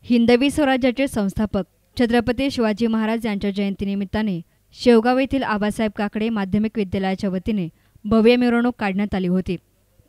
हिंदवी स्वराज्याचे संस्थापक छत्रपती शिवाजी महाराज यांच्या जयंतीनिमित्ताने शेवगाव येथील आबासाहेब काकडे माध्यमिक विद्यालयाच्या वतीने भव्य मिरवणूक काढण्यात आली होती.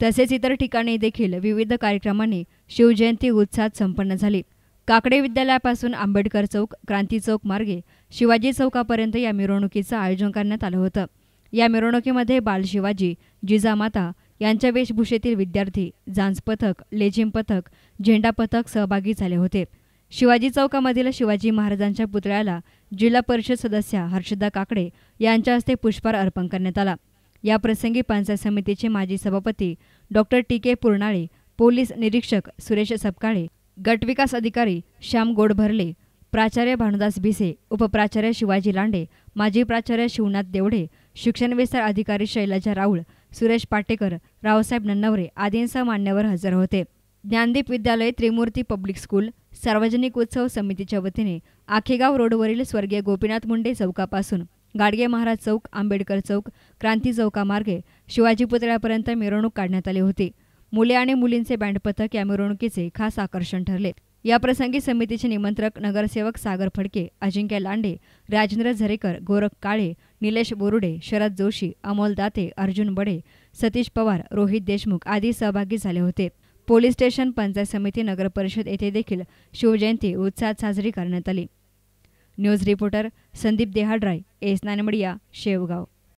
तसेच इतर ठिकाणी देखील विविध कार्यक्रमांनी शिवजयंती उत्साहात संपन्न झाली. काकडे विद्यालयापासून आंबेडकर चौक, क्रांती चौक मार्गे शिवाजी चौकापर्यंत या मिरवणुकीचं आयोजन करण्यात आलं होतं. या मिरवणुकीमध्ये बाल शिवाजी, जिजामाता यांच्या वेशभूषेतील विद्यार्थी, झांज पथक, लेझिम पथक, झेंडा पथक सहभागी झाले होते. शिवाजी चौकामधील शिवाजी महाराजांच्या पुतळ्याला जिल्हा परिषद सदस्या हर्षदा काकडे यांच्या हस्ते पुष्पहार अर्पण करण्यात आला. या प्रसंगी पंचायत समितीचे माजी सभापती डॉक्टर टी के पुरनाळे, पोलीस निरीक्षक सुरेश सपकाळे, गटविकास अधिकारी श्याम गोडभरले, प्राचार्य भानुदास भिसे, उपप्राचार्य शिवाजी लांडे, माजी प्राचार्य शिवनाथ देवडे, शिक्षण विस्तार अधिकारी शैलजा राऊळ, सुरेश पाटेकर, रावसाहेब नन्नवरे आदींसह मान्यवर हजर होते. ज्ञानदीप विद्यालय, त्रिमूर्ती पब्लिक स्कूल, सार्वजनिक उत्सव समितीच्या वतीने आखेगाव रोडवरील स्वर्गीय गोपीनाथ मुंडे चौकापासून गाडगे महाराज चौक, आंबेडकर चौक, क्रांती चौकामार्गे शिवाजी पुतळ्यापर्यंत मिरवणूक काढण्यात आली होती. मुले आणि मुलींचे बँड पथक या मिरवणुकीचे खास आकर्षण ठरले. या प्रसंगी समितीचे निमंत्रक नगरसेवक सागर फडके, अजिंक्य लांडे, राजेंद्र झरेकर, गोरख काळे, निलेश बोरुडे, शरद जोशी, अमोल दाते, अर्जुन बडे, सतीश पवार, रोहित देशमुख आदी सहभागी झाले होते. पोलीस स्टेशन, पंचायत समिती, नगरपरिषद येथे देखील शिवजयंती उत्साहात साजरी करण्यात आली. न्यूज रिपोर्टर संदीप देहाड्राय, एस9 मीडिया, शेवगाव.